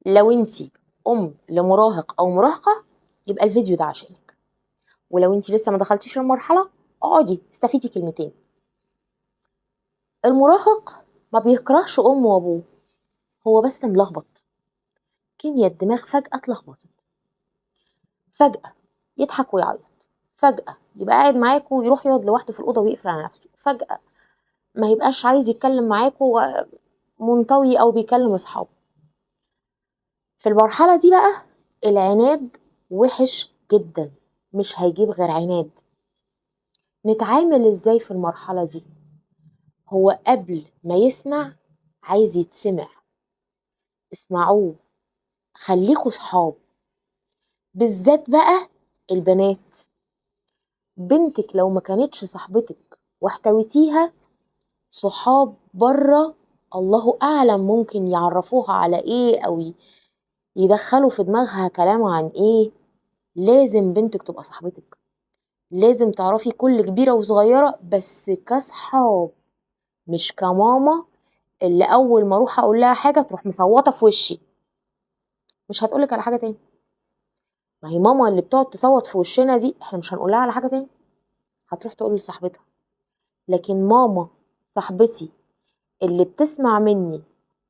لو انتي لمراهق او مراهقة يبقى الفيديو ده عشانك، ولو انتي لسه ما دخلتيش المرحلة اقعدي استفيدي كلمتين. المراهق ما بيكرهش امه وابوه، هو بس ملخبط، كيمياء الدماغ فجأة اتلخبطت، فجأة يضحك ويعيط، فجأة يبقى قاعد معاكوا يروح يقعد لوحده في الأوضة ويقفل على نفسه، فجأة ما يبقاش عايز يتكلم معاكوا منطوي أو بيكلم أصحابه. في المرحلة دي بقى العناد وحش جدا، مش هيجيب غير عناد. نتعامل ازاي في المرحلة دي؟ هو قبل ما يسمع عايز يتسمع، اسمعوه، خليكوا صحاب، بالذات بقى البنات. بنتك لو ما كانتش صاحبتك واحتويتيها، صحاب بره الله اعلم ممكن يعرفوها على ايه او يدخلوا في دماغها كلام عن ايه. لازم بنتك تبقى صاحبتك، لازم تعرفي كل كبيرة وصغيرة بس كصحاب، مش كماما اللي اول ما اروح اقول لها حاجة تروح مصوتة في وشي، مش هتقولك على حاجة تاني. ما هي ماما اللي بتقعد تصوت في وشنا دي احنا مش هنقولها على حاجة تاني، هتروح تقول لصاحبتها. لكن ماما صاحبتي اللي بتسمع مني،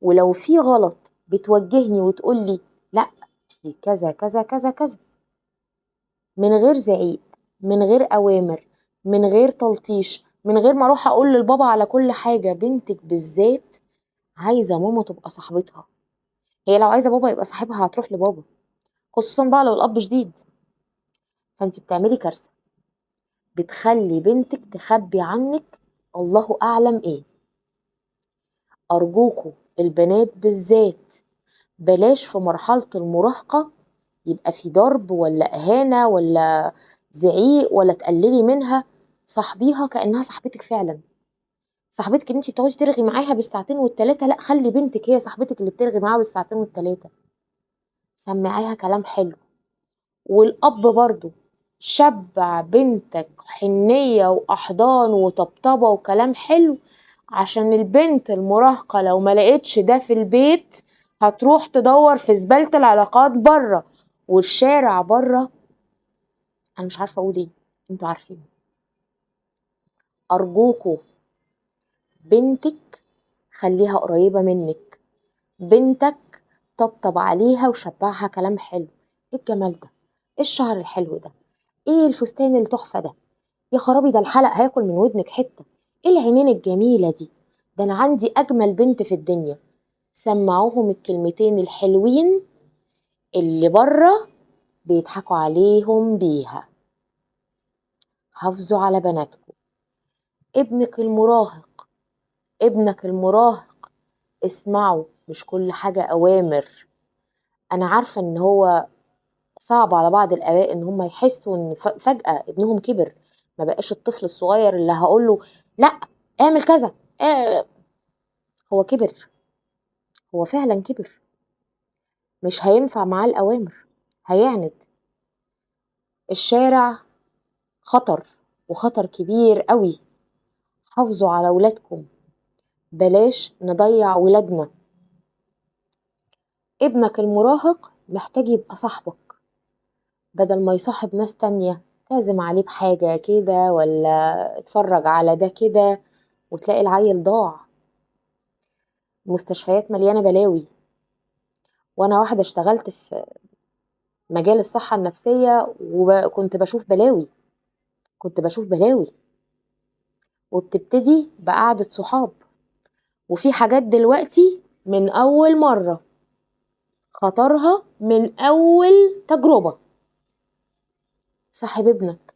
ولو في غلط بتوجهني وتقولي لا في كذا كذا كذا كذا، من غير زعيق، من غير اوامر، من غير تلطيش، من غير ما اروح اقول للبابا على كل حاجة. بنتك بالذات عايزة ماما تبقى صاحبتها، هي لو عايزة بابا يبقى صاحبها هتروح لبابا، خصوصا بقى لو الاب شديد. فانت بتعملي كارثة، بتخلي بنتك تخبي عنك الله اعلم ايه. ارجوكوا البنات بالذات بلاش في مرحلة المراهقة يبقى في ضرب ولا اهانة ولا زعيق ولا تقللي منها، صاحبيها كأنها صاحبتك فعلا. صاحبتك اللي انتي بتقعدي ترغي معاها بالساعتين والتلاتة، لا خلي بنتك هي صاحبتك اللي بترغي معاها بالساعتين والتلاتة، سمعيها كلام حلو. والاب برضو شبع بنتك حنية واحضان وطبطبة وكلام حلو، عشان البنت المراهقة لو ما لقيتش ده في البيت هتروح تدور في زبالة العلاقات بره والشارع بره. انا مش عارفة اقول ايه، انتوا عارفين. ارجوكوا بنتك خليها قريبة منك، بنتك طبطب عليها وشبعها كلام حلو. ايه الجمال ده، ايه الشعر الحلو ده، ايه الفستان التحفة ده، يا خرابي ده الحلق هياكل من ودنك حتة، ايه العينين الجميلة دي، ده انا عندي اجمل بنت في الدنيا. سمعوهم الكلمتين الحلوين اللي بره بيضحكوا عليهم بيها. حافظوا على بناتكم. ابنك المراهق اسمعوا، مش كل حاجة اوامر. انا عارفة ان هو صعب على بعض الاباء ان هم يحسوا ان فجأة ابنهم كبر، ما بقاش الطفل الصغير اللي هقوله لا اعمل كذا. آه، هو كبر، هو فعلا كبر، مش هينفع معاه الأوامر، هيعند. الشارع خطر، وخطر كبير قوي. حافظوا على ولادكم، بلاش نضيع ولادنا. ابنك المراهق محتاج يبقى صاحبك، بدل ما يصاحب ناس تانية تعزم عليه بحاجة كده ولا اتفرج على ده كده وتلاقي العيل ضاع. المستشفيات مليانة بلاوي، وانا واحدة اشتغلت في مجال الصحة النفسية وكنت بشوف بلاوي، كنت بشوف بلاوي. وبتبتدي بقعدة صحاب، وفي حاجات دلوقتي من أول مرة، خطرها من أول تجربة. صاحب ابنك،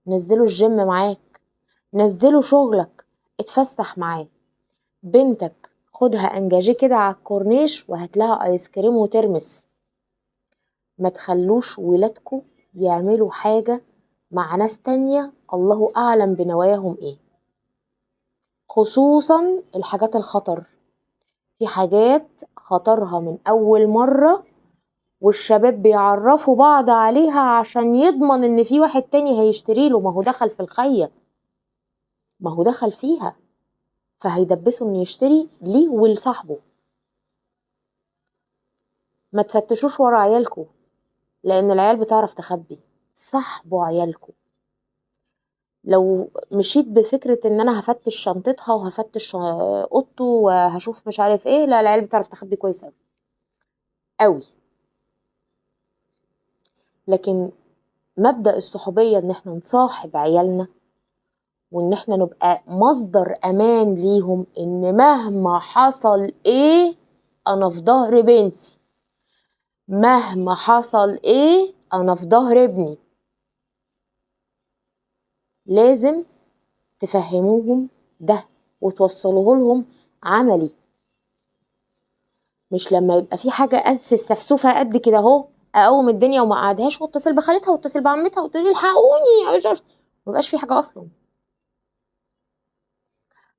نزله الجيم معاك، نزله شغلك، اتفسح معاه. بنتك خدها انجاجي كده على الكورنيش وهات لها ايس كريم وترمس. ما تخلوش ولادكم يعملوا حاجة مع ناس تانية الله أعلم بنواياهم ايه، خصوصا الحاجات الخطر. في حاجات خطرها من أول مرة والشباب بيعرفوا بعض عليها عشان يضمن ان في واحد تاني هيشتري له، ما هو دخل في الخية، ما هو دخل فيها، فهيدبسه انه يشتري ليه ولصاحبه. ما تفتشوش ورا عيالكم، لان العيال بتعرف تخبي. صاحبوا عيالكم. لو مشيت بفكرة ان انا هفتش شنطتها وهفتش اوضته وهشوف مش عارف ايه، لا، العيال بتعرف تخبي كويس اوي اوي. لكن مبدأ الصحوبية ان احنا نصاحب عيالنا، وان احنا نبقى مصدر امان ليهم، ان مهما حصل ايه انا في ظهر بنتي، مهما حصل ايه انا في ظهر ابني. لازم تفهموهم ده وتوصلوه لهم عملي. مش لما يبقى في حاجه سفسوفه قد كده اهو اقوم الدنيا وما قعدهاش واتصل بخالتها واتصل بعمتها وتقول لي الحقوني، مش عارفة. مبقاش في حاجه اصلا.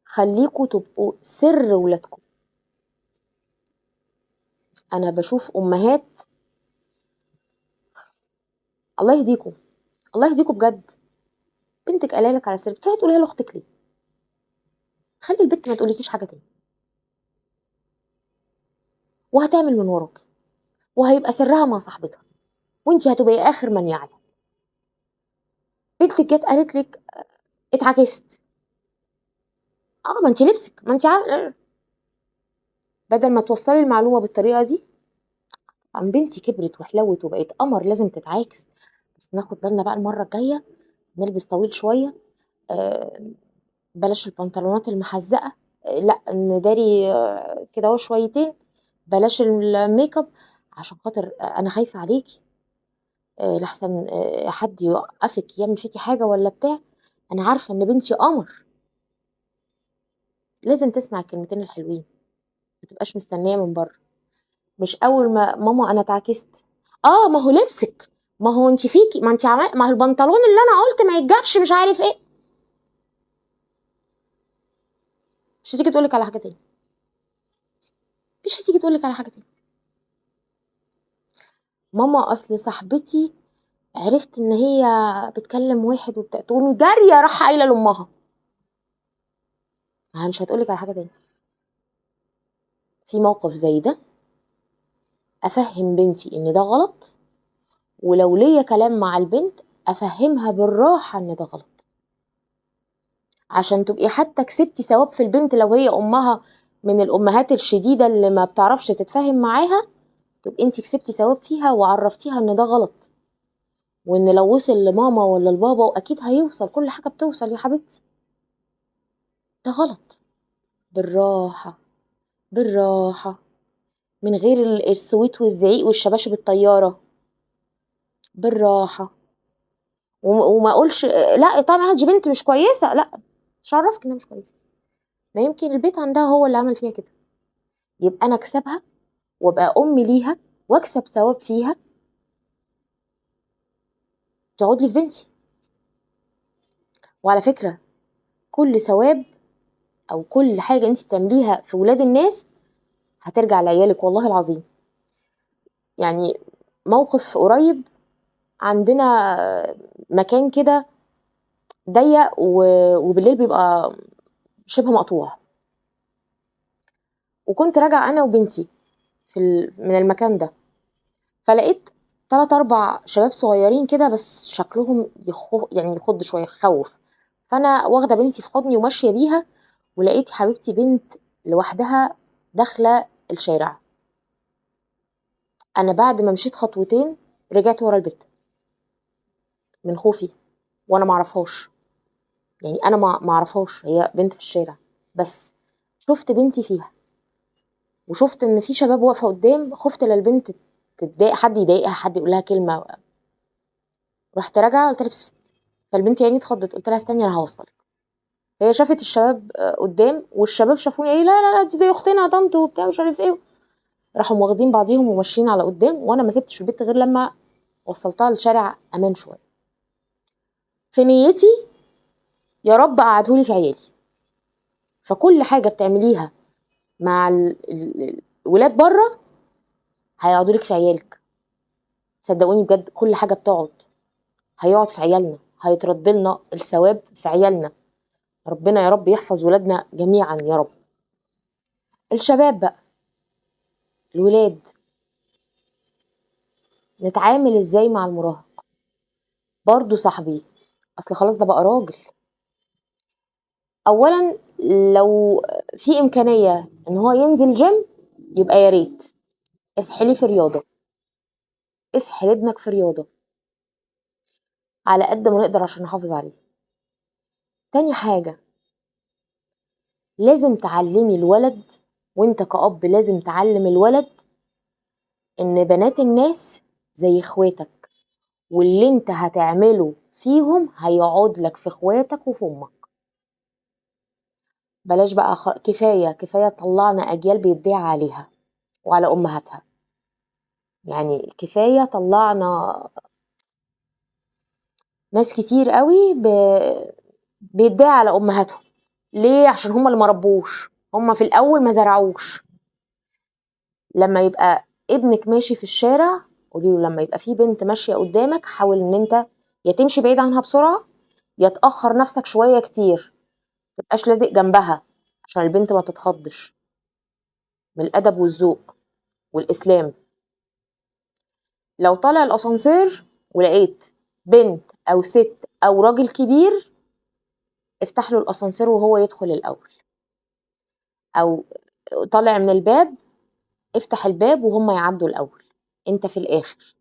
خليكوا تبقوا سر ولادكم. انا بشوف امهات، الله يهديكم، الله يهديكم بجد. بنتك قايله لك على سر، تروحي تقوليها لاختك ليه؟ خلي البنت ما تقولكيش حاجه تاني، وهتعمل من وراك، وهيبقى سرها مع صاحبتها، وانت هتبقي اخر من يعلم. بنتك جت قالت لك اتعكست، ما انت لبسك، ما انت بدل ما توصلي المعلومه بالطريقه دي. عن بنتي كبرت وحلوت وبقت قمر لازم تتعاكس، بس ناخد بالنا بقى المره الجايه نلبس طويل شويه، آه بلاش البنطلونات المحزقه، لا نداري كده اهو شويتين، بلاش الميك اب، عشان خاطر انا خايفه عليكي، لحسن حد يوقفك يعمل فيكي حاجه ولا بتاع. انا عارفه ان بنتي قمر. لازم تسمع الكلمتين الحلوين، ما تبقاش مستنيه من بره. مش اول ما ماما انا اتعكست، ما هو لبسك، ما هو انت فيكي، ما انت ما هو البنطلون اللي انا قلت ما يتجابش مش عارف ايه. مش هتيجي تقولك على حاجه تاني، مش هتيجي تقولك على حاجه تاني. ماما اصل صاحبتي عرفت ان هي بتكلم واحد وبتاع، تقومي جاريه راح قايله لامها، مش هتقولك على حاجه تاني. في موقف زي ده افهم بنتي ان ده غلط، ولو ليا كلام مع البنت افهمها بالراحه ان ده غلط، عشان تبقي حتى كسبتي ثواب في البنت. لو هي امها من الامهات الشديده اللي ما بتعرفش تتفاهم معاها، تبقي انت كسبتي ثواب فيها وعرفتيها ان ده غلط، وان لو وصل لماما ولا لبابا، واكيد هيوصل، كل حاجه بتوصل يا حبيبتي، ده غلط. بالراحه، بالراحه، من غير السويت والزعيق والشباشب الطياره، بالراحه. وما اقولش لا طبعا هاتي بنت مش كويسه، لا، مش عرفك انها مش كويسه، ما يمكن البيت عندها هو اللي عمل فيها كده. يبقى انا اكسبها وابقى ام ليها واكسب ثواب فيها، تقعد لي في بنتي. وعلى فكره، كل ثواب او كل حاجه انت بتعمليها في ولاد الناس هترجع لعيالك والله العظيم. يعني موقف قريب، عندنا مكان كده ضيق وبالليل بيبقى شبه مقطوع، وكنت راجعه انا وبنتي من المكان ده، فلقيت 3 4 شباب صغيرين كده، بس شكلهم يعني يخض شويه، يخوف. فانا واخده بنتي في حضني وماشيه بيها، ولقيت حبيبتي بنت لوحدها داخله الشارع. انا بعد ما مشيت خطوتين رجعت ورا البيت من خوفي، وانا معرفهاش، يعني انا ما اعرفهاش، هي بنت في الشارع، بس شفت بنتي فيها، وشفت ان في شباب واقفه قدام، خفت للبنت تتضايق، حد يضايقها، حد يقول لها كلمه. رحت راجعه قلت لها بس، فالبنت يعني اتخضت، قلت لها استني انا هوصلك. هي شافت الشباب قدام، والشباب شافوني، ايه لا لا لا دي زي اختنا يا طنط وبتاع مش عارف ايه، راحوا واخدين بعضيهم وماشيين على قدام، وانا ما سبتش البيت غير لما وصلتها لشارع امان شويه. في نيتي يا رب قعدهولي في عيالي. فكل حاجه بتعمليها مع الولاد بره هيقعدولك في عيالك، صدقوني بجد، كل حاجه بتقعد هيقعد في عيالنا، هيترد لنا الثواب في عيالنا. ربنا يا رب يحفظ ولادنا جميعا يا رب. الشباب بقى، الولاد، نتعامل ازاي مع المراهق؟ برضو صاحبي، اصل خلاص ده بقى راجل. اولا لو في امكانية ان هو ينزل جيم يبقى يا ريت اسحليه في رياضة، اسحل ابنك في رياضة على قد ما نقدر عشان نحافظ عليه. تاني حاجة، لازم تعلمي الولد، وانت كأب لازم تعلم الولد ان بنات الناس زي اخواتك، واللي انت هتعمله فيهم هيقعد لك في اخواتك وفي امك. بلاش بقى كفاية طلعنا اجيال بيدعي عليها وعلى امهاتها. يعني كفاية طلعنا ناس كتير قوي بيدعي على امهاتهم. ليه؟ عشان هما اللي مربوش، هما في الاول ما زرعوش. لما يبقى ابنك ماشي في الشارع قولي له، لما يبقى في بنت ماشيه قدامك حاول ان انت يا تمشي بعيد عنها بسرعه، يا تاخر نفسك شويه كتير، متبقاش لازق جنبها عشان البنت ما تتخضش. من الادب والذوق والاسلام. لو طالع الاسانسير ولقيت بنت او ست او راجل كبير، افتح له الاسانسير وهو يدخل الاول، او طالع من الباب افتح الباب وهم يعدوا الاول، انت في الاخر.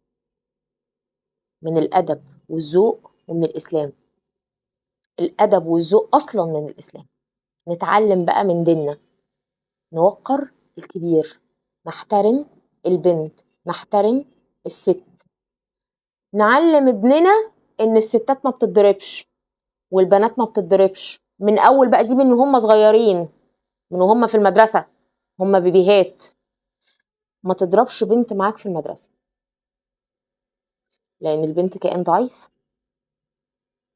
من الادب والذوق ومن الاسلام. الادب والذوق اصلا من الاسلام. نتعلم بقى من ديننا، نوقر الكبير، نحترم البنت، نحترم الست. نعلم ابننا ان الستات ما بتتضربش والبنات ما بتتضربش من اول بقى، دي من هم صغيرين، من هم في المدرسه، هم بيبيهات. ما تضربش بنت معاك في المدرسه، لان البنت كائن ضعيف.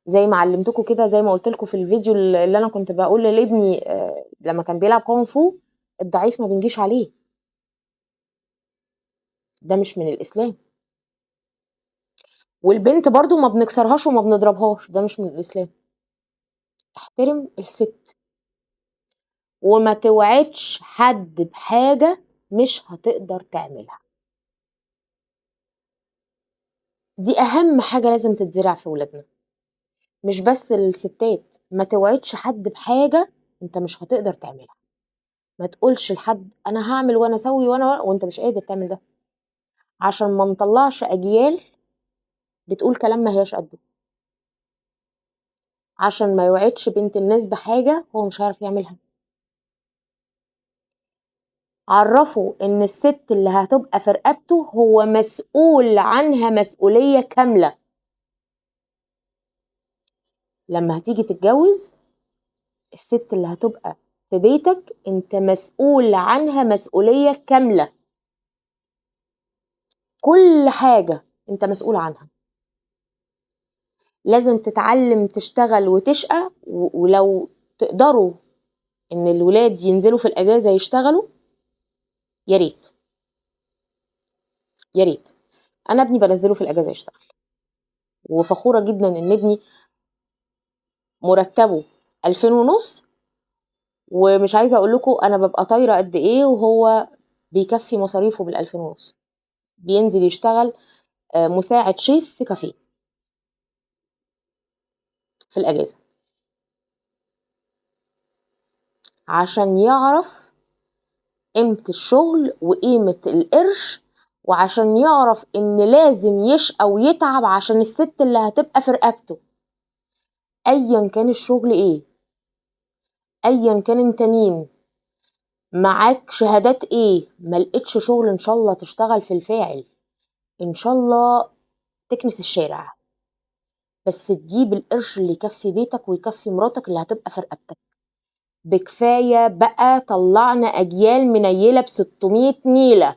زي ما علمتكم كده، زي ما قلت لكم في الفيديو اللي انا كنت بقول لابني لما كان بيلعب كونغ فو، الضعيف ما بنجيش عليه. ده مش من الاسلام. والبنت برضو ما بنكسرهاش وما بنضربهاش، ده مش من الاسلام. احترم الست، وما توعدش حد بحاجة مش هتقدر تعملها. دي اهم حاجة لازم تتزرع في ولادنا. مش بس الستات، ما توعدش حد بحاجة انت مش هتقدر تعملها. ما تقولش لحد انا هعمل وانا اسوي وانا وانت مش قادر تعمل ده، عشان ما نطلعش اجيال بتقول كلام ما هياش قده. عشان ما يوعدش بنت الناس بحاجة هو مش هيعرف يعملها. عرفوا ان الست اللي هتبقى في رقبته هو مسؤول عنها مسؤولية كاملة. لما هتيجي تتجوز، الست اللي هتبقى في بيتك انت مسؤول عنها مسؤولية كاملة. كل حاجة انت مسؤول عنها. لازم تتعلم تشتغل وتشقى، ولو تقدروا ان الولاد ينزلوا في الاجازة يشتغلوا يا ريت. يا ريت. انا ابني بنزله في الاجازة يشتغل، وفخورة جدا ان ابني مرتبه 2500، ومش عايزة اقول لكم انا ببقى طايرة قد ايه وهو بيكفي مصاريفه بال2500. بينزل يشتغل مساعد شيف في كافيه في الاجازة، عشان يعرف قيمة الشغل وقيمة القرش، وعشان يعرف ان لازم يشقى ويتعب عشان الست اللي هتبقى في رقبته. ايا كان الشغل ايه، ايا كان انت مين، معاك شهادات ايه، ما لقيتش شغل ان شاء الله تشتغل في الفاعل، ان شاء الله تكنس الشارع، بس تجيب القرش اللي يكفي بيتك ويكفي مراتك اللي هتبقى في رقبتك. بكفاية بقى طلعنا اجيال منيلة ب600 نيلة.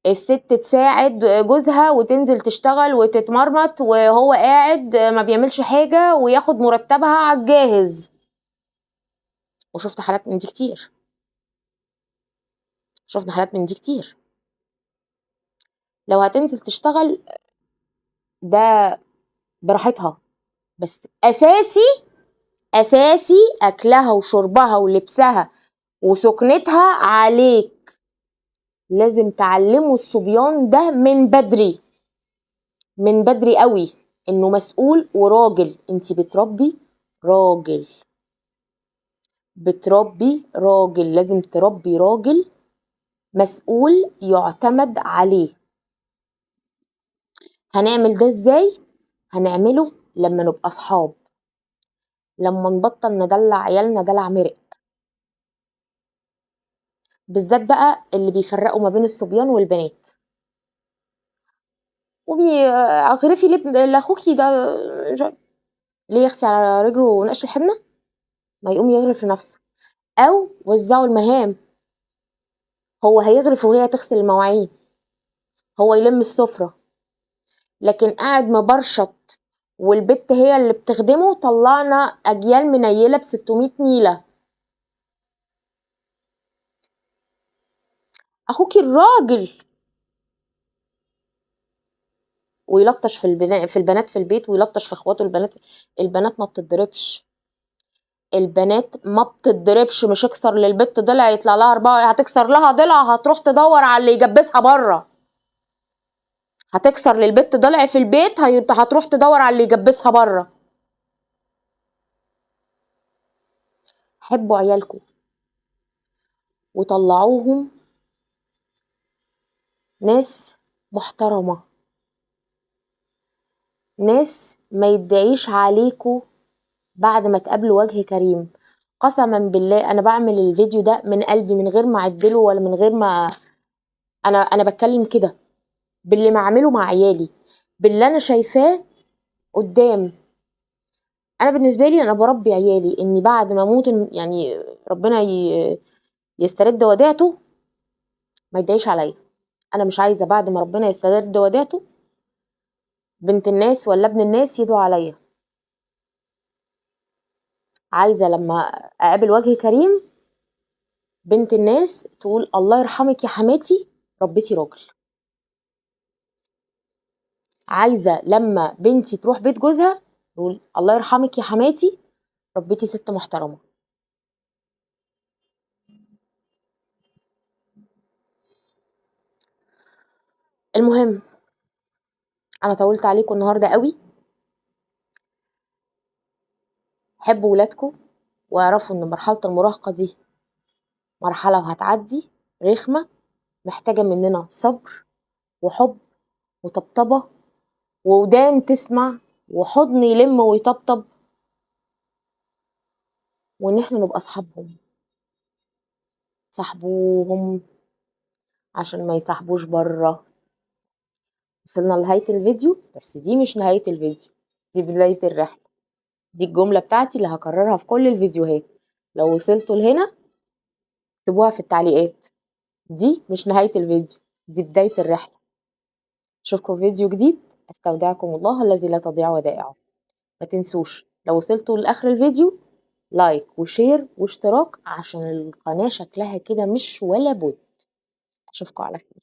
الست تساعد جوزها وتنزل تشتغل وتتمرمط وهو قاعد ما بيعملش حاجة وياخد مرتبها على الجاهز. وشفت حالات من دي كتير. شفنا حالات من دي كتير. لو هتنزل تشتغل ده براحتها، بس اساسي اكلها وشربها ولبسها وسكنتها عليك. لازم تعلموا الصبيان ده من بدري، من بدري قوي، انه مسؤول وراجل. انتي بتربي راجل، بتربي راجل، لازم تربي راجل مسؤول يعتمد عليه. هنعمل ده ازاي؟ هنعمله لما نبقى اصحاب، لما نبطل ندلع عيالنا دلع مرق، بالذات بقى اللي بيفرقوا ما بين الصبيان والبنات. اغرفي لاخوكي ده ليه يغسي على رجله ونقش الحنه، ما يقوم يغرف لنفسه. او وزعوا المهام، هو هيغرف وهي تغسل المواعين، هو يلم السفره، لكن قاعد مبرشط والبت هي اللي بتخدمه. طلعنا اجيال منيله ب600 نيله. اخوكي الراجل ويلطش في البنات في البيت، ويلطش في اخواته البنات. البنات ما بتتضربش، البنات ما بتتضربش. مش اكسر للبت ضلع يطلع لها 4، هتكسر لها ضلع هتروح تدور على اللي يجبسها بره. هتكسر للبت ضلع في البيت هتروح تدور على اللي يجبسها بره. حبوا عيالكم وطلعوهم ناس محترمة، ناس ما يدعيش عليكم بعد ما تقابلوا وجه كريم. قسما بالله انا بعمل الفيديو ده من قلبي، من غير ما اعدله ولا من غير ما انا بتكلم كده باللي ما اعمله مع عيالي، باللي انا شايفاه قدام. انا بالنسبه لي انا بربي عيالي اني بعد ما اموت يعني ربنا يسترد وديعته ما يدعيش عليا. انا مش عايزه بعد ما ربنا يسترد وديعته بنت الناس ولا ابن الناس يدعوا عليا. عايزه لما اقابل وجه كريم بنت الناس تقول الله يرحمك يا حماتي ربيتي راجل. عايزه لما بنتي تروح بيت جوزها تقول الله يرحمك يا حماتي ربيتي ست محترمه. المهم انا طولت عليكم النهارده قوي. حبوا ولادكم واعرفوا ان مرحله المراهقه دي مرحله وهتعدي، رخمه، محتاجه مننا صبر وحب وطبطبه وودان تسمع وحضن يلم ويطبطب، وان احنا نبقى اصحابهم. صاحبوهم عشان ما يصاحبوش بره. وصلنا لنهايه الفيديو، بس دي مش نهايه الفيديو، دي بدايه الرحله. دي الجمله بتاعتي اللي هكررها في كل الفيديوهات. لو وصلتوا لهنا اكتبوها في التعليقات. دي مش نهايه الفيديو، دي بدايه الرحله. اشوفكم في فيديو جديد. استودعكم الله الذي لا تضيع ودائعه. ما تنسوش لو وصلتوا لاخر الفيديو لايك وشير واشتراك عشان القناه شكلها كده مش ولا بد. اشوفكم على خير.